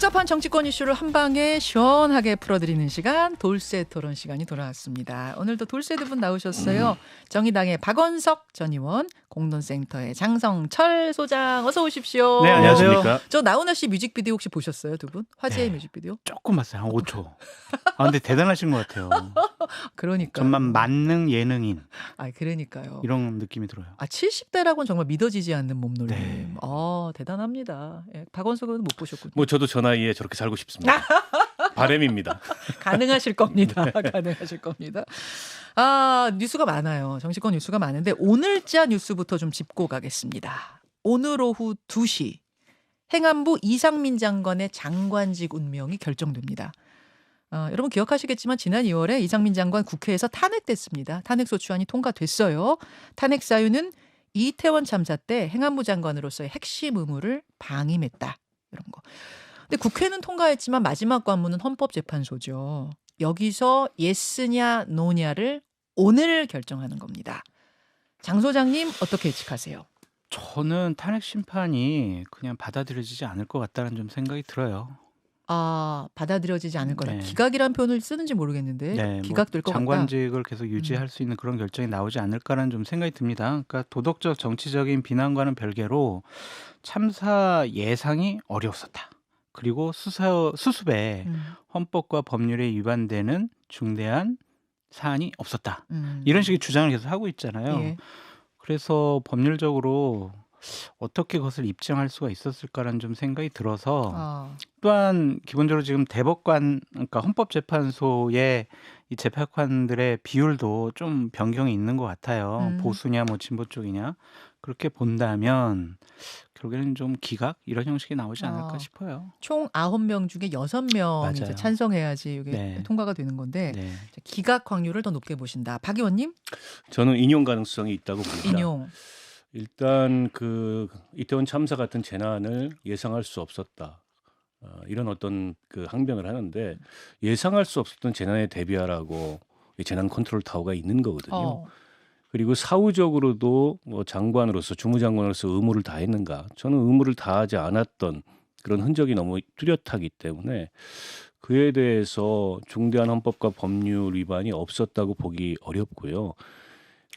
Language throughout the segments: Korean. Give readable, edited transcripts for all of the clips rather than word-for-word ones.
복잡한 정치권 이슈를 한 방에 시원하게 풀어드리는 시간, 돌쇠 토론 시간이 돌아왔습니다. 오늘도 돌쇠 두 분 나오셨어요. 정의당의 박원석 전 의원, 공론센터의 장성철 소장, 어서 오십시오. 네, 안녕하십니까. 저 나훈아 씨 뮤직비디오 혹시 보셨어요, 두 분? 화제의 네. 뮤직비디오? 조금 봤어요. 한 5초. 아, 근데 대단하신 것 같아요. 그러니까요. 정말 만능 예능인 아, 그러니까요. 이런 느낌이 들어요. 아, 70대라고는 정말 믿어지지 않는 몸놀림. 네. 대단합니다. 예, 박원석은 못 보셨군요. 뭐 저도 저 나이에 저렇게 살고 싶습니다. 바람입니다. 가능하실 겁니다. 가능하실 겁니다. 아, 뉴스가 많아요. 정치권 뉴스가 많은데 오늘자 뉴스부터 좀 짚고 가겠습니다. 오늘 오후 2시 행안부 이상민 장관의 장관직 운명이 결정됩니다. 여러분 기억하시겠지만 지난 2월에 이상민 장관 국회에서 탄핵됐습니다. 탄핵소추안이 통과됐어요. 탄핵 사유는 이태원 참사 때 행안부 장관으로서의 핵심 의무를 방임했다. 이런 거. 근데 국회는 통과했지만 마지막 관문은 헌법재판소죠. 여기서 예스냐 노냐를 오늘 결정하는 겁니다. 장 소장님 어떻게 예측하세요? 저는 탄핵 심판이 그냥 받아들여지지 않을 것 같다는 좀 생각이 들어요. 아, 받아들여지지 않을 거다. 네. 기각이란 표현을 쓰는지 모르겠는데 네, 기각될 것 같다. 장관직을 계속 유지할 수 있는 그런 결정이 나오지 않을까라는 좀 생각이 듭니다. 그러니까 도덕적 정치적인 비난과는 별개로 참사 예상이 어려웠었다. 그리고 수습에 헌법과 법률에 위반되는 중대한 사안이 없었다. 이런 식의 주장을 계속 하고 있잖아요. 예. 그래서 법률적으로 어떻게 그것을 입증할 수가 있었을까라는 좀 생각이 들어서 또한 기본적으로 지금 대법관, 그러니까 헌법재판소의 이 재판관들의 비율도 좀 변경이 있는 것 같아요. 보수냐 뭐 진보 쪽이냐. 그렇게 본다면 결국에는 좀 기각 이런 형식이 나오지 않을까 싶어요. 총 9명 중에 6명 이제 맞아요. 찬성해야지 이게 네. 통과가 되는 건데 네. 기각 확률을 더 높게 보신다. 박 의원님? 저는 인용 가능성이 있다고 봅니다. 인용. 일단 그 이태원 참사 같은 재난을 예상할 수 없었다. 이런 어떤 그 항변을 하는데 예상할 수 없었던 재난에 대비하라고 이 재난 컨트롤 타워가 있는 거거든요. 그리고 사후적으로도 뭐 장관으로서 주무장관으로서 의무를 다했는가? 저는 의무를 다하지 않았던 그런 흔적이 너무 뚜렷하기 때문에 그에 대해서 중대한 헌법과 법률 위반이 없었다고 보기 어렵고요.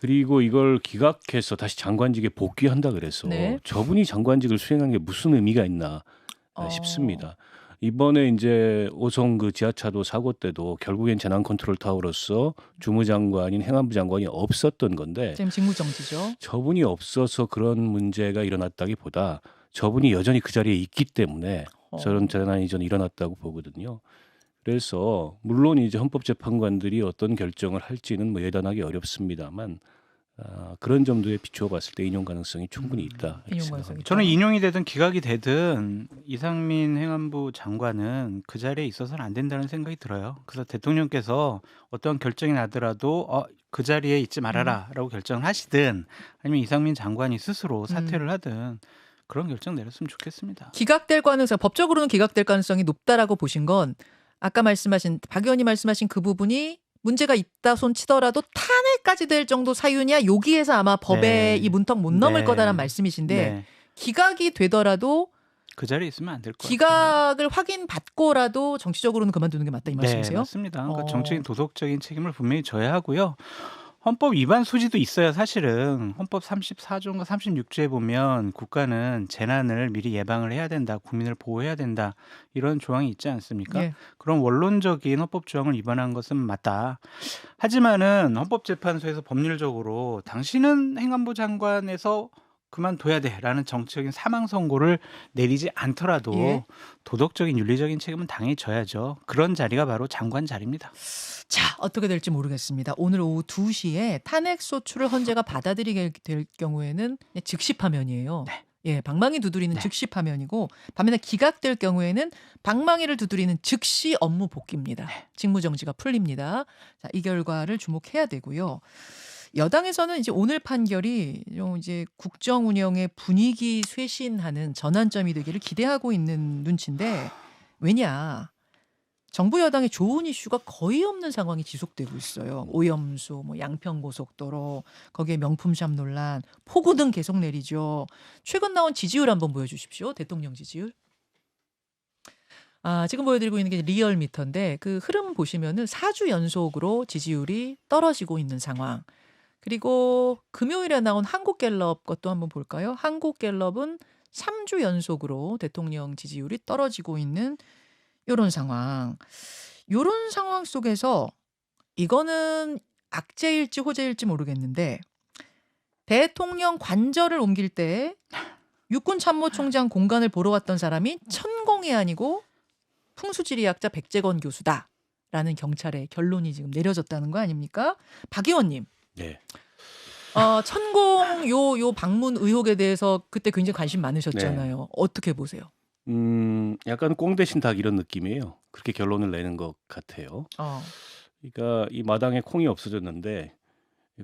그리고 이걸 기각해서 다시 장관직에 복귀한다 그래서 네. 저분이 장관직을 수행한 게 무슨 의미가 있나 싶습니다. 이번에 이제 오송 그 지하차도 사고 때도 결국엔 재난 컨트롤 타워로서 주무장관인 행안부 장관이 없었던 건데 지금 직무정지죠. 저분이 없어서 그런 문제가 일어났다기보다 저분이 여전히 그 자리에 있기 때문에 저런 재난이 저는 일어났다고 보거든요. 그래서 물론 이제 헌법재판관들이 어떤 결정을 할지는 뭐 예단하기 어렵습니다만 그런 점도에 비추어 봤을 때 인용 가능성이 충분히 있다. 이렇게 인용 생각합니다. 가능성이 저는 인용이 되든 기각이 되든 이상민 행안부 장관은 그 자리에 있어서는 안 된다는 생각이 들어요. 그래서 대통령께서 어떤 결정이 나더라도 그 자리에 있지 말아라라고 결정을 하시든 아니면 이상민 장관이 스스로 사퇴를 하든 그런 결정 내렸으면 좋겠습니다. 기각될 가능성, 법적으로는 기각될 가능성이 높다라고 보신 건 아까 말씀하신 박 의원이 말씀하신 그 부분이 문제가 있다 손 치더라도 탄핵까지 될 정도 사유냐 여기에서 아마 법의 네. 이 문턱 못 넘을 네. 거다라는 말씀이신데 네. 기각이 되더라도 그 자리에 있으면 안 될 것 같아요. 기각을 확인받고라도 정치적으로는 그만두는 게 맞다 이 말씀이세요? 네, 맞습니다. 그러니까 정치인 도덕적인 책임을 분명히 져야 하고요. 헌법 위반 소지도 있어요. 사실은 헌법 34조인가 36조에 보면 국가는 재난을 미리 예방을 해야 된다. 국민을 보호해야 된다. 이런 조항이 있지 않습니까? 예. 그런 원론적인 헌법 조항을 위반한 것은 맞다. 하지만은 헌법재판소에서 법률적으로 당신은 행안부 장관에서 그만둬야 돼라는 정치적인 사망 선고를 내리지 않더라도 예. 도덕적인 윤리적인 책임은 당연히 져야죠. 그런 자리가 바로 장관 자리입니다. 자, 어떻게 될지 모르겠습니다. 오늘 오후 2시에 탄핵 소추를 헌재가 받아들이게 될 경우에는 즉시 파면이에요. 네. 예, 방망이 두드리는 즉시 파면이고 반면에 기각될 경우에는 방망이를 두드리는 즉시 업무 복귀입니다. 직무정지가 풀립니다. 자, 이 결과를 주목해야 되고요. 여당에서는 이제 오늘 판결이 좀 이제 국정 운영의 분위기 쇄신하는 전환점이 되기를 기대하고 있는 눈치인데 왜냐? 정부 여당의 좋은 이슈가 거의 없는 상황이 지속되고 있어요. 오염수, 뭐 양평고속도로, 거기에 명품샵 논란, 폭우 등 계속 내리죠. 최근 나온 지지율 한번 보여주십시오. 대통령 지지율. 지금 보여드리고 있는 게 리얼미터인데 그 흐름 보시면은 4주 연속으로 지지율이 떨어지고 있는 상황. 그리고 금요일에 나온 한국갤럽 것도 한번 볼까요? 한국갤럽은 3주 연속으로 대통령 지지율이 떨어지고 있는 요런 상황. 요런 상황 속에서 이거는 악재일지 호재일지 모르겠는데 대통령 관저를 옮길 때 육군참모총장 공간을 보러 왔던 사람이 천공이 아니고 풍수지리학자 백재건 교수다라는 경찰의 결론이 지금 내려졌다는 거 아닙니까? 박 의원님. 네. 천공 요 방문 의혹에 대해서 그때 굉장히 관심 많으셨잖아요. 네. 어떻게 보세요? 약간 꽁 대신 닭 이런 느낌이에요. 그렇게 결론을 내는 것 같아요. 그러니까 이 마당에 콩이 없어졌는데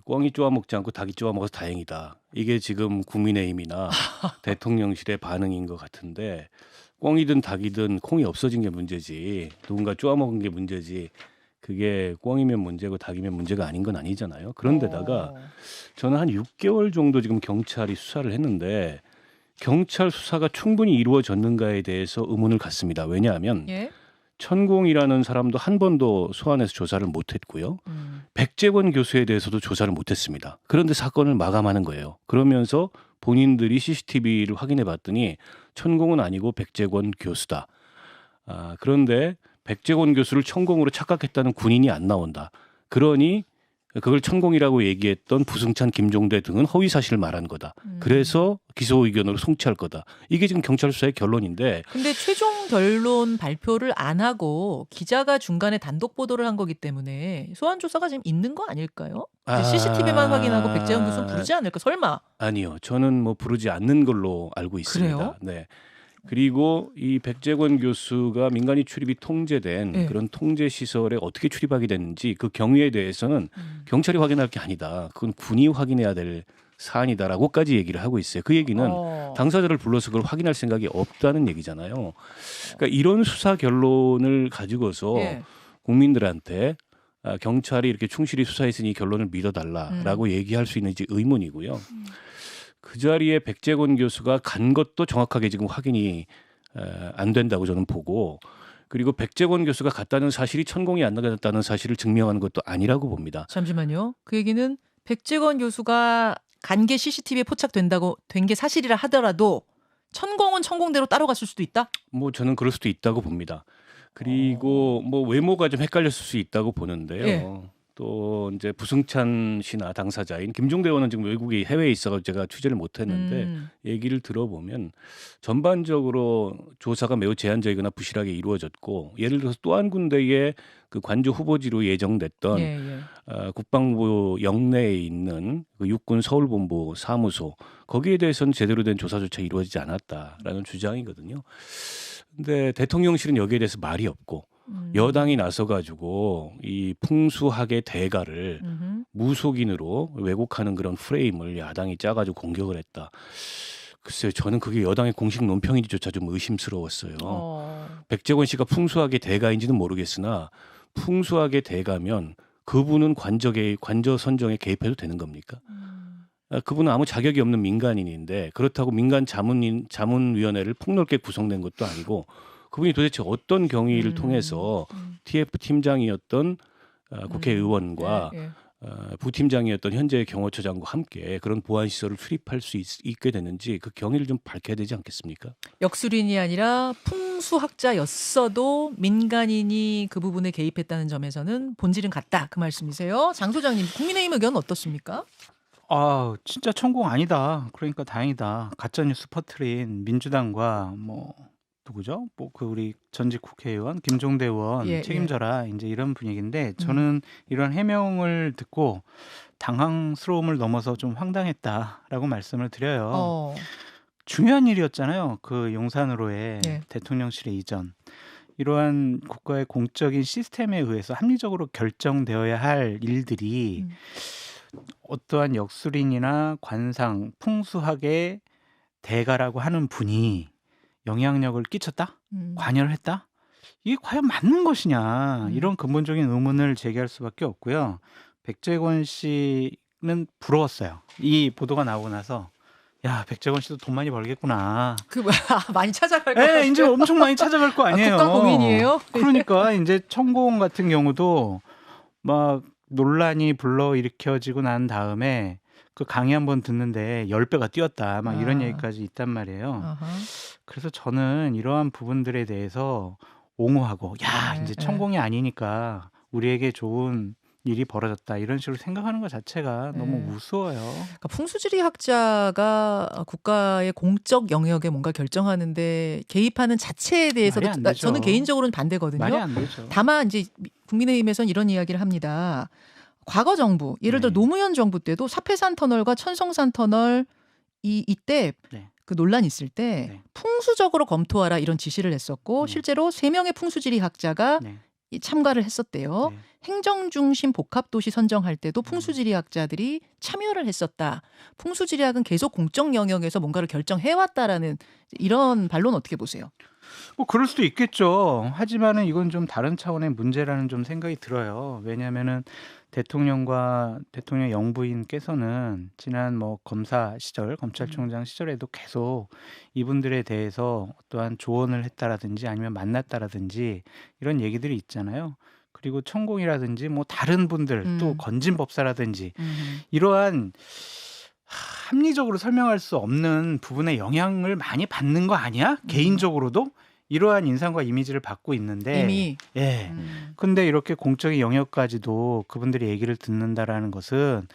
꽁이 쪼아 먹지 않고 닭이 쪼아 먹어서 다행이다. 이게 지금 국민의힘이나 대통령실의 반응인 것 같은데 꽁이든 닭이든 콩이 없어진 게 문제지 누군가 쪼아 먹은 게 문제지 그게 꽁이면 문제고 닭이면 문제가 아닌 건 아니잖아요. 그런데다가 저는 한 6개월 정도 지금 경찰이 수사를 했는데 경찰 수사가 충분히 이루어졌는가에 대해서 의문을 갖습니다. 왜냐하면 예? 천공이라는 사람도 한 번도 소환해서 조사를 못했고요. 백재권 교수에 대해서도 조사를 못했습니다. 그런데 사건을 마감하는 거예요. 그러면서 본인들이 CCTV를 확인해 봤더니 천공은 아니고 백재권 교수다. 그런데 백재권 교수를 천공으로 착각했다는 군인이 안 나온다. 그러니 그걸 천공이라고 얘기했던 부승찬, 김종대 등은 허위 사실을 말한 거다. 그래서 기소 의견으로 송치할 거다. 이게 지금 경찰 수사의 결론인데. 근데 최종 결론 발표를 안 하고 기자가 중간에 단독 보도를 한 거기 때문에 소환 조사가 지금 있는 거 아닐까요? CCTV만 확인하고 백재현 교수는 부르지 않을까? 설마? 아니요. 저는 뭐 부르지 않는 걸로 알고 있습니다. 그래요? 네. 그리고 이 백재권 교수가 민간인 출입이 통제된 네. 그런 통제 시설에 어떻게 출입하게 됐는지 그 경위에 대해서는 경찰이 확인할 게 아니다. 그건 군이 확인해야 될 사안이다라고까지 얘기를 하고 있어요. 그 얘기는 당사자를 불러서 그걸 확인할 생각이 없다는 얘기잖아요. 그러니까 이런 수사 결론을 가지고서 예. 국민들한테 경찰이 이렇게 충실히 수사했으니 결론을 믿어달라라고 얘기할 수 있는지 의문이고요. 그 자리에 백재권 교수가 간 것도 정확하게 지금 확인이 안 된다고 저는 보고 그리고 백재권 교수가 갔다는 사실이 천공이 안 나갔다는 사실을 증명하는 것도 아니라고 봅니다. 잠시만요. 그 얘기는 백재건 교수가 간 게 CCTV에 포착된다고 된 게 사실이라 하더라도 천공은 천공대로 따로 갔을 수도 있다? 뭐 저는 그럴 수도 있다고 봅니다. 그리고 뭐 외모가 좀 헷갈렸을 수 있다고 보는데요. 예. 또 이제 부승찬 씨나 당사자인 김종대 의원은 지금 외국에 해외에 있어서 제가 취재를 못했는데 얘기를 들어보면 전반적으로 조사가 매우 제한적이거나 부실하게 이루어졌고 예를 들어서 또 한 군데에 그 관저 후보지로 예정됐던 국방부 영내에 있는 그 육군 서울본부 사무소 거기에 대해서는 제대로 된 조사조차 이루어지지 않았다라는 주장이거든요. 근데 대통령실은 여기에 대해서 말이 없고 여당이 나서가지고 이 풍수학의 대가를 무속인으로 왜곡하는 그런 프레임을 야당이 짜가지고 공격을 했다. 글쎄요, 저는 그게 여당의 공식 논평인지조차 좀 의심스러웠어요. 백재권 씨가 풍수학의 대가인지는 모르겠으나 풍수학의 대가면 그분은 관저 선정에 개입해도 되는 겁니까? 그분은 아무 자격이 없는 민간인인데 그렇다고 민간 자문위원회를 폭넓게 구성된 것도 아니고 그분이 도대체 어떤 경위를 통해서 TF 팀장이었던 국회의원과 부팀장이었던 현재 경호처장과 함께 그런 보안시설을 수립할 수 있게 되는지 그 경위를 좀 밝혀야 되지 않겠습니까? 역술인이 아니라 풍수학자였어도 민간인이 그 부분에 개입했다는 점에서는 본질은 같다. 그 말씀이세요. 장 소장님, 국민의힘 의견은 어떻습니까? 진짜 천공 아니다. 그러니까 다행이다. 가짜뉴스 퍼뜨린 민주당과 누구죠? 그 우리 전직 국회의원 김종대 의원 책임져라. 이제 이런 분위기인데 저는 이런 해명을 듣고 당황스러움을 넘어서 좀 황당했다라고 말씀을 드려요. 중요한 일이었잖아요. 그 용산으로의 대통령실의 이전. 이러한 국가의 공적인 시스템에 의해서 합리적으로 결정되어야 할 일들이 어떠한 역술인이나 관상, 풍수학의 대가라고 하는 분이 영향력을 끼쳤다? 관여를 했다? 이게 과연 맞는 것이냐? 이런 근본적인 의문을 제기할 수밖에 없고요. 백재권 씨는 부러웠어요. 이 보도가 나오고 나서 야, 백재권 씨도 돈 많이 벌겠구나. 많이 찾아갈 거 네, 같아요. 이제 엄청 많이 찾아갈 거 아니에요. 국가 공인이에요? 그러니까 이제 천공 같은 경우도 막 논란이 불러일으켜지고 난 다음에 그 강의 한번 듣는데 10배가 뛰었다. 막 이런 얘기까지 있단 말이에요. 아하. 그래서 저는 이러한 부분들에 대해서 옹호하고 야, 네, 이제 천공이 아니니까 우리에게 좋은 일이 벌어졌다. 이런 식으로 생각하는 것 자체가 너무 네. 우스워요. 그러니까 풍수지리학자가 국가의 공적 영역에 뭔가 결정하는데 개입하는 자체에 대해서도 말이 안 되죠. 저는 개인적으로는 반대거든요. 말이 안 되죠. 다만 이제 국민의힘에서는 이런 이야기를 합니다. 과거 정부, 예를 들어 네. 노무현 정부 때도 사패산 터널과 천성산 터널 이때 네. 그 논란 있을 때 네. 풍수적으로 검토하라 이런 지시를 했었고 네. 실제로 3명의 풍수지리학자가 네. 참가를 했었대요. 네. 행정중심 복합도시 선정할 때도 풍수지리학자들이 참여를 했었다. 풍수지리학은 계속 공적 영역에서 뭔가를 결정해왔다라는 이런 반론 어떻게 보세요? 뭐 그럴 수도 있겠죠. 하지만은 이건 좀 다른 차원의 문제라는 좀 생각이 들어요. 왜냐하면은 대통령과 대통령 영부인께서는 지난 뭐 검사 시절, 검찰총장 시절에도 계속 이분들에 대해서 어떠한 조언을 했다라든지 아니면 만났다라든지 이런 얘기들이 있잖아요. 그리고 천공이라든지 뭐 다른 분들 또 건진법사라든지 이러한 합리적으로 설명할 수 없는 부분에 영향을 많이 받는 거 아니야? 개인적으로도 이러한 인상과 이미지를 받고 있는데 이미 예. 근데 이렇게 공적인 영역까지도 그분들이 얘기를 듣는다라는 것은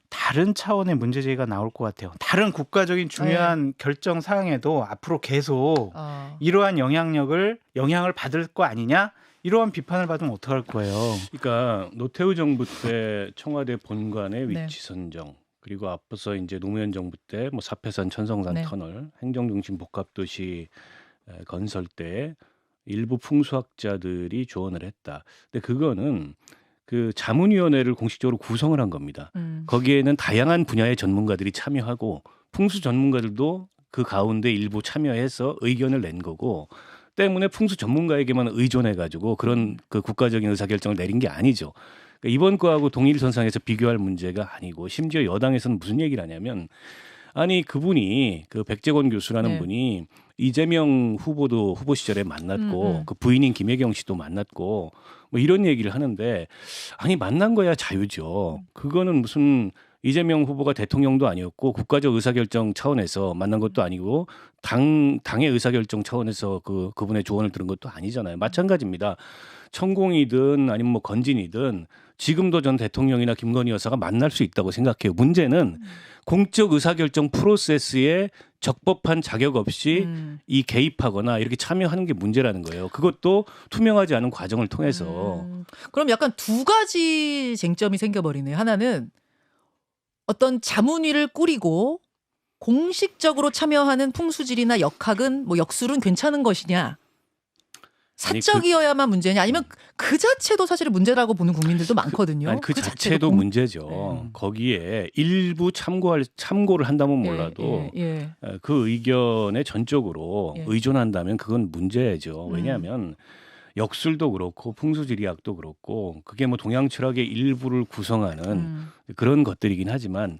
다른 차원의 문제 제기가 나올 것 같아요. 다른 국가적인 중요한 결정 사항에도 앞으로 계속 이러한 영향을 받을 거 아니냐? 이러한 비판을 받으면 어떡할 거예요. 그러니까 노태우 정부 때 청와대 본관의 네. 위치 선정, 그리고 앞서서 이제 노무현 정부 때 뭐 사패산 천성산 네. 터널, 행정중심 복합도시 건설 때 일부 풍수학자들이 조언을 했다. 근데 그거는 그 자문위원회를 공식적으로 구성을 한 겁니다. 거기에는 다양한 분야의 전문가들이 참여하고 풍수 전문가들도 그 가운데 일부 참여해서 의견을 낸 거고, 때문에 풍수 전문가에게만 의존해가지고 그런 그 국가적인 의사결정을 내린 게 아니죠. 그러니까 이번 거하고 동일선상에서 비교할 문제가 아니고, 심지어 여당에서는 무슨 얘기를 하냐면, 아니 그분이 그 백재권 교수라는 네. 분이 이재명 후보도 후보 시절에 만났고 그 부인인 김혜경 씨도 만났고 뭐 이런 얘기를 하는데, 아니 만난 거야 자유죠. 그거는 무슨 이재명 후보가 대통령도 아니었고 국가적 의사결정 차원에서 만난 것도 아니고 당의 의사결정 차원에서 그분의 조언을 들은 것도 아니잖아요. 마찬가지입니다. 천공이든 아니면 뭐 건진이든 지금도 전 대통령이나 김건희 여사가 만날 수 있다고 생각해요. 문제는 공적 의사결정 프로세스에 적법한 자격 없이 이 개입하거나 이렇게 참여하는 게 문제라는 거예요. 그것도 투명하지 않은 과정을 통해서. 그럼 약간 두 가지 쟁점이 생겨버리네요. 하나는 어떤 자문위를 꾸리고 공식적으로 참여하는 풍수지리나 역학은 뭐 역술은 괜찮은 것이냐. 사적이어야만 문제냐, 아니면 그 자체도 사실 문제라고 보는 국민들도 많거든요. 그 자체도 문제죠. 거기에 일부 참고를 한다면 몰라도 그 의견에 전적으로 의존한다면 그건 문제죠. 왜냐하면 역술도 그렇고 풍수지리학도 그렇고 그게 뭐 동양 철학의 일부를 구성하는 그런 것들이긴 하지만,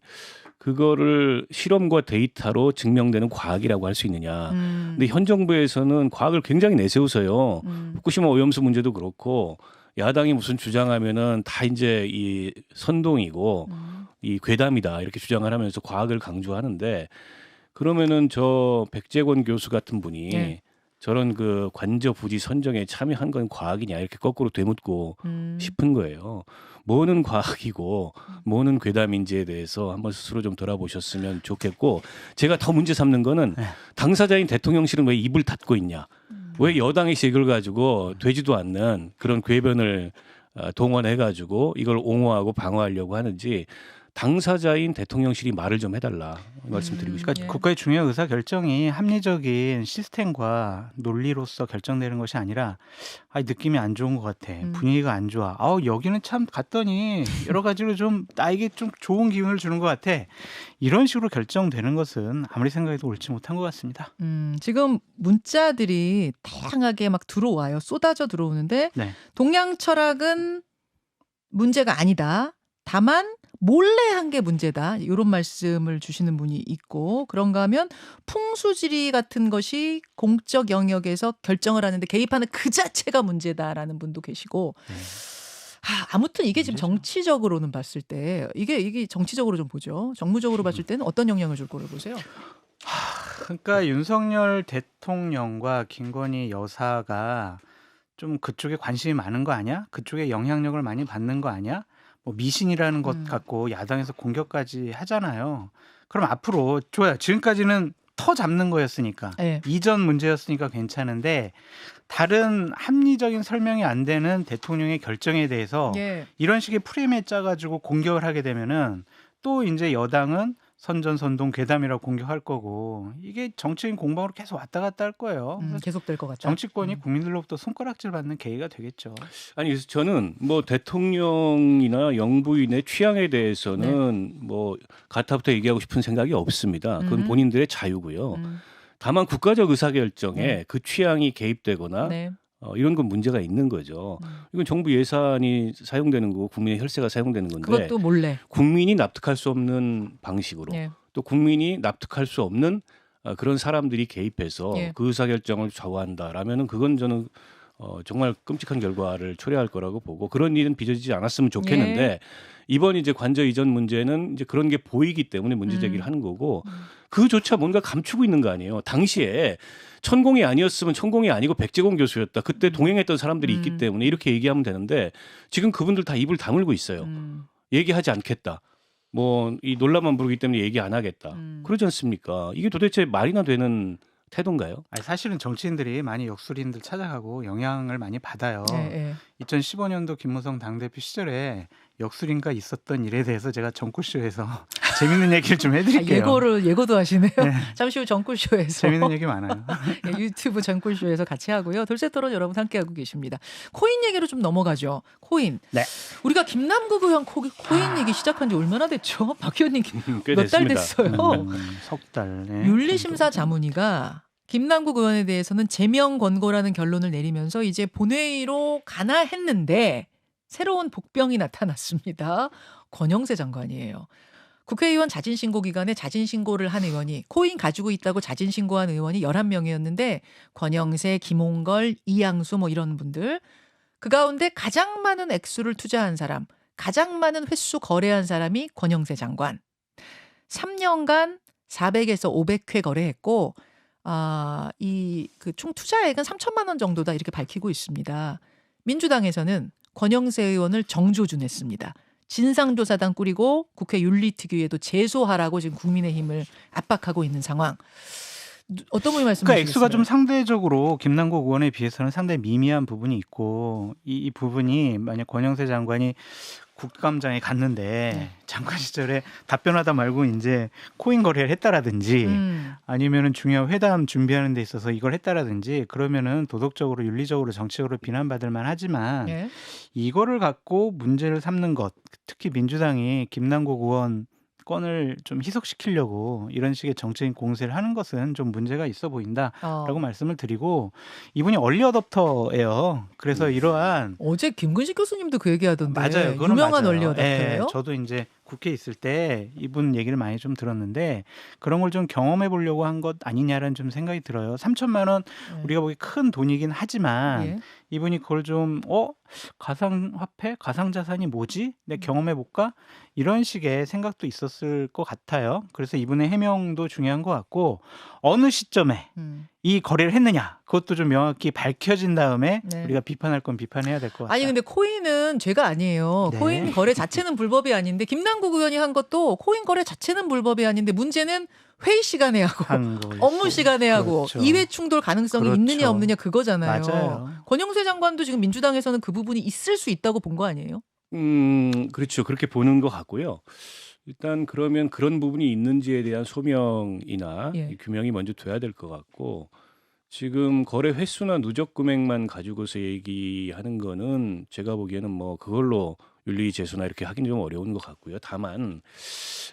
그거를 실험과 데이터로 증명되는 과학이라고 할 수 있느냐. 근데 현 정부에서는 과학을 굉장히 내세우서요. 후쿠시마 오염수 문제도 그렇고 야당이 무슨 주장하면은 다 이제 이 선동이고 이 괴담이다 이렇게 주장을 하면서 과학을 강조하는데, 그러면은 저 백재권 교수 같은 분이 저런 그 관저 부지 선정에 참여한 건 과학이냐 이렇게 거꾸로 되묻고 싶은 거예요. 뭐는 과학이고 뭐는 괴담인지에 대해서 한번 스스로 좀 돌아보셨으면 좋겠고, 제가 더 문제 삼는 거는 당사자인 대통령실은 왜 입을 닫고 있냐. 왜 여당의 이걸 가지고 되지도 않는 그런 궤변을 동원해가지고 이걸 옹호하고 방어하려고 하는지, 당사자인 대통령실이 말을 좀 해달라 말씀드리고 싶습니다. 그러니까 국가의 중요한 의사 결정이 합리적인 시스템과 논리로서 결정되는 것이 아니라 느낌이 안 좋은 것 같아. 분위기가 안 좋아. 여기는 참 갔더니 여러 가지로 좀 나에게 좀 좋은 기운을 주는 것 같아. 이런 식으로 결정되는 것은 아무리 생각해도 옳지 못한 것 같습니다. 지금 문자들이 다양하게 막 들어와요. 쏟아져 들어오는데 동양 철학은 문제가 아니다. 다만 몰래 한 게 문제다. 이런 말씀을 주시는 분이 있고 그런가 하면 풍수지리 같은 것이 공적 영역에서 결정을 하는데 개입하는 그 자체가 문제다라는 분도 계시고 아무튼 이게 지금 문제죠. 정치적으로는 봤을 때 이게 정치적으로 좀 보죠. 정무적으로 봤을 때는 어떤 영향을 줄 거라고 보세요? 그러니까 윤석열 대통령과 김건희 여사가 좀 그쪽에 관심이 많은 거 아니야? 그쪽에 영향력을 많이 받는 거 아니야? 뭐 미신이라는 것 갖고 야당에서 공격까지 하잖아요. 그럼 앞으로 좋아요. 지금까지는 터 잡는 거였으니까 네. 이전 문제였으니까 괜찮은데 다른 합리적인 설명이 안 되는 대통령의 결정에 대해서 예. 이런 식의 프레임에 짜가지고 공격을 하게 되면은 또 이제 여당은 선전선동 괴담이라고 공격할 거고 이게 정치인 공방으로 계속 왔다 갔다 할 거예요. 그래서 계속될 것 같다. 정치권이 국민들로부터 손가락질 받는 계기가 되겠죠. 아니 그래서 저는 뭐 대통령이나 영부인의 취향에 대해서는 뭐 가타부터 얘기하고 싶은 생각이 없습니다. 그건 본인들의 자유고요. 다만 국가적 의사결정에 그 취향이 개입되거나 네. 이런 건 문제가 있는 거죠. 이건 정부 예산이 사용되는 거고 국민의 혈세가 사용되는 건데 그것도 몰래. 국민이 납득할 수 없는 방식으로 예. 또 국민이 납득할 수 없는 그런 사람들이 개입해서 예. 그 의사결정을 좌우한다라면은 그건 저는 정말 끔찍한 결과를 초래할 거라고 보고 그런 일은 빚어지지 않았으면 좋겠는데 예. 이번 이제 관저 이전 문제는 이제 그런 게 보이기 때문에 문제 제기를 하는 거고 그조차 뭔가 감추고 있는 거 아니에요. 당시에 천공이 아니었으면 천공이 아니고 백제공 교수였다. 그때 동행했던 사람들이 있기 때문에 이렇게 얘기하면 되는데 지금 그분들 다 입을 다물고 있어요. 얘기하지 않겠다. 뭐 이 논란만 부르기 때문에 얘기 안 하겠다. 그러지 않습니까? 이게 도대체 말이나 되는 태도인가요? 아니, 사실은 정치인들이 많이 역술인들 찾아가고 영향을 많이 받아요. 예. 2015년도 김무성 당대표 시절에 역술인가 있었던 일에 대해서 제가 정꾸쇼에서 재밌는 얘기를 좀 해드릴게요. 예고도 하시네요. 네. 잠시 후 정꿀쇼에서 재밌는 얘기 많아요. 예, 유튜브 정꿀쇼에서 같이 하고요. 돌쇠토론 여러분 함께하고 계십니다. 코인 얘기로 좀 넘어가죠. 코인. 네. 우리가 김남국 의원 코인 얘기 시작한 지 얼마나 됐죠? 박 의원님 꽤 몇 달 됐습니다. 됐어요. 석 달. 네. 윤리심사 자문위가 김남국 의원에 대해서는 제명 권고라는 결론을 내리면서 이제 본회의로 가나 했는데 새로운 복병이 나타났습니다. 권영세 장관이에요. 국회의원 자진신고 기간에 자진신고를 한 의원이 코인 가지고 있다고 자진신고한 의원이 11명이었는데 권영세, 김홍걸, 이양수 뭐 이런 분들 그 가운데 가장 많은 액수를 투자한 사람 가장 많은 횟수 거래한 사람이 권영세 장관. 3년간 400에서 500회 거래했고 이 그 총 투자액은 3천만 원 정도다 이렇게 밝히고 있습니다. 민주당에서는 권영세 의원을 정조준했습니다. 진상조사단 꾸리고 국회 윤리특위에도 제소하라고 지금 국민의힘을 압박하고 있는 상황. 어떤 분이 말씀하시겠어요? 그러니까 액수가 좀 상대적으로 김남국 의원에 비해서는 상당히 미미한 부분이 있고 이 부분이 만약 권영세 장관이 국감장에 갔는데 장관 시절에 답변하다 말고 이제 코인 거래를 했다라든지 아니면은 중요한 회담 준비하는 데 있어서 이걸 했다라든지 그러면은 도덕적으로 윤리적으로 정치적으로 비난받을 만하지만 예. 이거를 갖고 문제를 삼는 것 특히 민주당이 김남국 의원 건을 좀 희석시키려고 이런 식의 정치인 공세를 하는 것은 좀 문제가 있어 보인다라고 말씀을 드리고 이분이 얼리 어댑터예요. 그래서 이러한 어제 김근식 교수님도 그 얘기하던데 맞아요. 그거는 유명한 맞아요. 얼리 어댑터예요. 저도 이제 국회에 있을 때 이분 얘기를 많이 좀 들었는데 그런 걸 좀 경험해 보려고 한 것 아니냐라는 좀 생각이 들어요. 3천만 원 우리가 보기 큰 돈이긴 하지만 예. 이분이 그걸 좀 가상화폐, 가상자산이 뭐지? 내가 경험해 볼까? 이런 식의 생각도 있었을 것 같아요. 그래서 이분의 해명도 중요한 것 같고 어느 시점에 이 거래를 했느냐 그것도 좀 명확히 밝혀진 다음에 네. 우리가 비판할 건 비판해야 될 것 같아요. 아니 근데 코인은 죄가 아니에요. 네. 코인 거래 자체는 불법이 아닌데 김남국 의원이 한 것도 코인 거래 자체는 불법이 아닌데 문제는 회의 시간에 하고 업무 시간에 하고 그렇죠. 이해 충돌 가능성이 그렇죠. 있느냐 없느냐 그거잖아요. 맞아요. 권영세 장관도 지금 민주당에서는 그 부분이 있을 수 있다고 본 거 아니에요? 그렇죠. 그렇게 보는 것 같고요. 일단 그러면 그런 부분이 있는지에 대한 소명이나 예. 규명이 먼저 돼야 될 것 같고 지금 거래 횟수나 누적 금액만 가지고서 얘기하는 거는 제가 보기에는 뭐 그걸로 윤리 제소나 이렇게 하긴 좀 어려운 것 같고요. 다만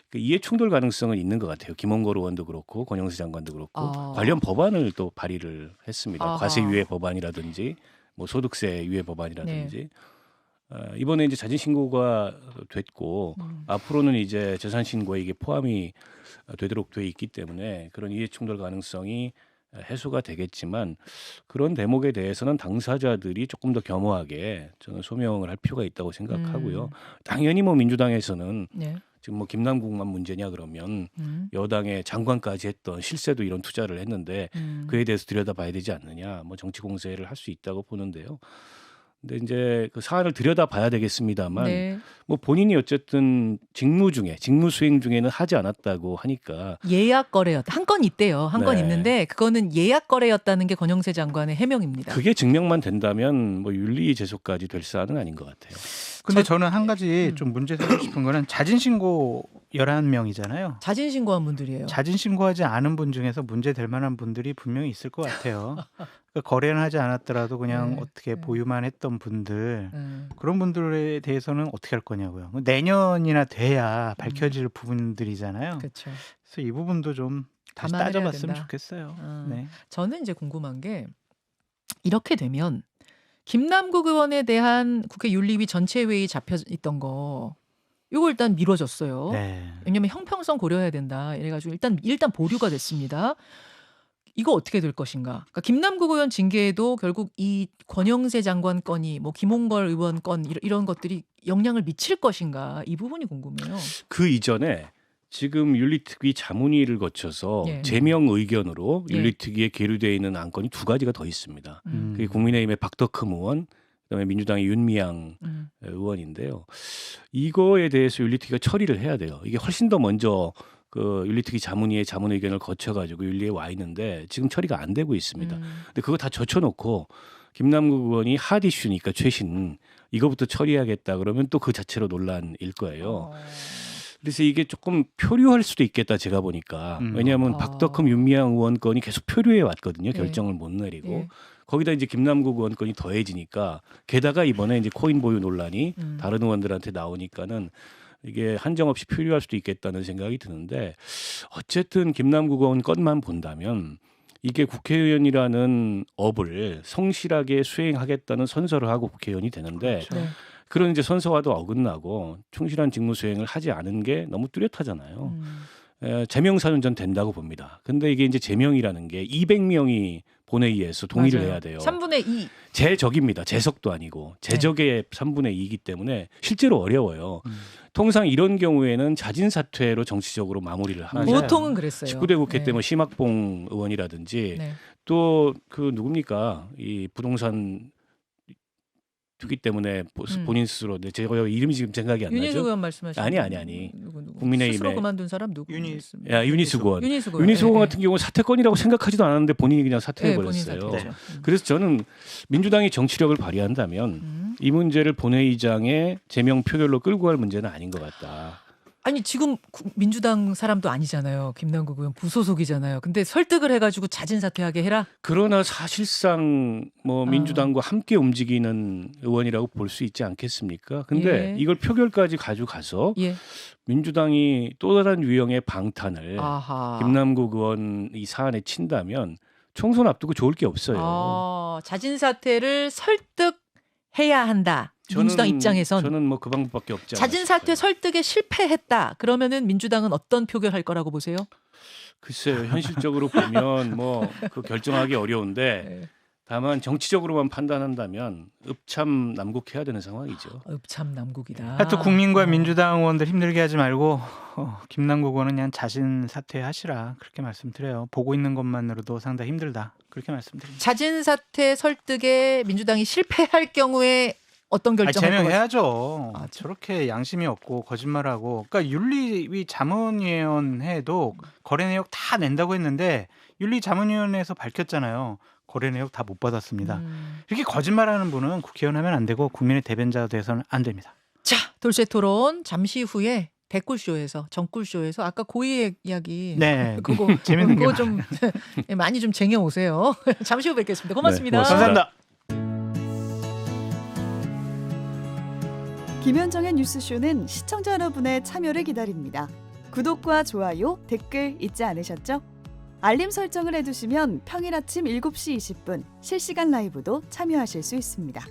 그 이해 충돌 가능성은 있는 것 같아요. 김홍걸 의원도 그렇고 권영세 장관도 그렇고 관련 법안을 또 발의를 했습니다. 아하. 과세 유예 법안이라든지 뭐 소득세 유예 법안이라든지 이번에 이제 자진 신고가 됐고 앞으로는 이제 재산 신고에 이게 포함이 되도록 돼 있기 때문에 그런 이해충돌 가능성이 해소가 되겠지만 그런 대목에 대해서는 당사자들이 조금 더 겸허하게 저는 소명을 할 필요가 있다고 생각하고요. 당연히 뭐 민주당에서는 네. 지금 뭐 김남국만 문제냐 그러면 여당의 장관까지 했던 실세도 이런 투자를 했는데 그에 대해서 들여다봐야 되지 않느냐, 뭐 정치 공세를 할 수 있다고 보는데요. 근데 이제 그 사안을 들여다봐야 되겠습니다만 네. 뭐 본인이 어쨌든 직무 수행 중에는 하지 않았다고 하니까 예약 거래였다. 한 건 있대요. 한 건 네. 있는데 그거는 예약 거래였다는 게 권영세 장관의 해명입니다. 그게 증명만 된다면 뭐 윤리 제소까지 될 사안은 아닌 것 같아요. 근데 저는 한 가지 좀 문제 삼고 싶은 거는 자진 신고 11명이잖아요. 자진 신고한 분들이에요. 자진 신고하지 않은 분 중에서 문제 될 만한 분들이 분명히 있을 것 같아요. 그러니까 거래는 하지 않았더라도 그냥 네, 어떻게 네. 보유만 했던 분들 그런 분들에 대해서는 어떻게 할 거냐고요. 내년이나 돼야 밝혀질 부분들이잖아요. 그렇죠. 그래서 이 부분도 좀 다시 감안을 해야 따져봤으면 된다. 좋겠어요. 어. 네. 저는 이제 궁금한 게 이렇게 되면 김남국 의원에 대한 국회 윤리위 전체 회의 잡혀 있던 거 이거 일단 미뤄졌어요. 네. 왜냐하면 형평성 고려해야 된다. 이래가지고 일단 보류가 됐습니다. 이거 어떻게 될 것인가? 그러니까 김남국 의원 징계에도 결국 이 권영세 장관 건이 뭐 김홍걸 의원 건 이런 것들이 영향을 미칠 것인가? 이 부분이 궁금해요. 그 이전에 지금 윤리특위 자문위를 거쳐서 예. 제명 의견으로 예. 윤리특위에 계류되어 있는 안건이 두 가지가 더 있습니다. 음. 그게 국민의힘의 박덕흠 의원, 그다음에 민주당의 윤미향 음. 의원인데요. 이거에 대해서 윤리특위가 처리를 해야 돼요. 이게 훨씬 더 먼저 그 윤리특위 자문위의 자문 의견을 거쳐가지고 윤리에 와 있는데 지금 처리가 안 되고 있습니다. 근데 그거 다 젖혀놓고 김남국 의원이 핫 이슈니까 최신 이거부터 처리하겠다 그러면 또 그 자체로 논란일 거예요. 그래서 이게 조금 표류할 수도 있겠다 제가 보니까. 왜냐하면 박덕흠 윤미향 의원 건이 계속 표류해 왔거든요. 결정을 못 내리고. 예. 거기다 이제 김남국 의원 건이 더해지니까 게다가 이번에 이제 코인 보유 논란이 다른 의원들한테 나오니까는 이게 한정없이 표류할 수도 있겠다는 생각이 드는데 어쨌든 김남국 의원 건만 본다면 이게 국회의원이라는 업을 성실하게 수행하겠다는 선서를 하고 국회의원이 되는데 네. 그런 이제 선서와도 어긋나고 충실한 직무 수행을 하지 않은 게 너무 뚜렷하잖아요. 제명사는 전 된다고 봅니다. 근데 이게 이제 제명이라는 게 200명이 본회의에서 동의를 맞아요. 해야 돼요. 3분의 2. 제적입니다. 제석도 아니고 제적의 3분의 2이기 때문에 실제로 어려워요. 통상 이런 경우에는 자진 사퇴로 정치적으로 마무리를 합니다. 맞아요. 보통은 그랬어요. 19대 국회 네. 때 뭐 심학봉 의원이라든지 네. 또 그 누굽니까 이 부동산 투기 때문에 본인 스스로 제가 이름이 지금 생각이 안 윤희숙 나죠. 의원 말씀하시는 아니. 누구. 국민의힘의 스스로 그만둔 사람 누구? 야 윤희숙 의원. 윤희숙 의원. 윤희숙 의원 예, 같은 경우 사퇴권이라고 생각하지도 않았는데 본인이 그냥 예. 사퇴해 본인 버렸어요. 사퇴죠. 그래서 저는 민주당이 정치력을 발휘한다면 이 문제를 본회의장에 제명 표결로 끌고 갈 문제는 아닌 것 같다. 아니 지금 민주당 사람도 아니잖아요. 김남국 의원 부소속이잖아요. 근데 설득을 해가지고 자진 사퇴하게 해라. 그러나 사실상 뭐 민주당과 함께 움직이는 의원이라고 볼 수 있지 않겠습니까? 근데 예. 이걸 표결까지 가져가서 예. 민주당이 또 다른 유형의 방탄을 아하. 김남국 의원 이 사안에 친다면 총선 앞두고 좋을 게 없어요. 자진 사퇴를 설득해야 한다. 민주당 입장에선 저는 뭐 그 방법밖에 없지 않을까 자진 사퇴 싶어요. 설득에 실패했다. 그러면은 민주당은 어떤 표결할 거라고 보세요? 글쎄요. 현실적으로 보면 뭐 그 결정하기 어려운데 네. 다만 정치적으로만 판단한다면 읍참 남국해야 되는 상황이죠. 참 남국이다. 하여튼 국민과 민주당 의원들 힘들게 하지 말고 김남국 의원은 그냥 자신 사퇴하시라 그렇게 말씀드려요. 보고 있는 것만으로도 상당히 힘들다 그렇게 말씀드립니다. 자진 사퇴 설득에 민주당이 실패할 경우에 어떤 결정을 제명해야죠. 아, 저렇게 양심이 없고 거짓말하고. 그러니까 윤리위 자문위원회도 거래 내역 다 낸다고 했는데 윤리자문위원회에서 밝혔잖아요. 거래 내역 다 못 받았습니다. 이렇게 거짓말하는 분은 국회의원 하면 안 되고 국민의 대변자가 돼서는 안 됩니다. 자, 돌쇠 토론 잠시 후에 댓글쇼에서 정꿀쇼에서 아까 고의 이야기 네, 그거 재밌는 게 그거 좀 많이 좀 쟁여 오세요. 잠시 후 뵙겠습니다. 고맙습니다. 네, 고맙습니다. 감사합니다. 김현정의 뉴스쇼는 시청자 여러분의 참여를 기다립니다. 구독과 좋아요, 댓글 잊지 않으셨죠? 알림 설정을 해두시면 평일 아침 7시 20분 실시간 라이브도 참여하실 수 있습니다.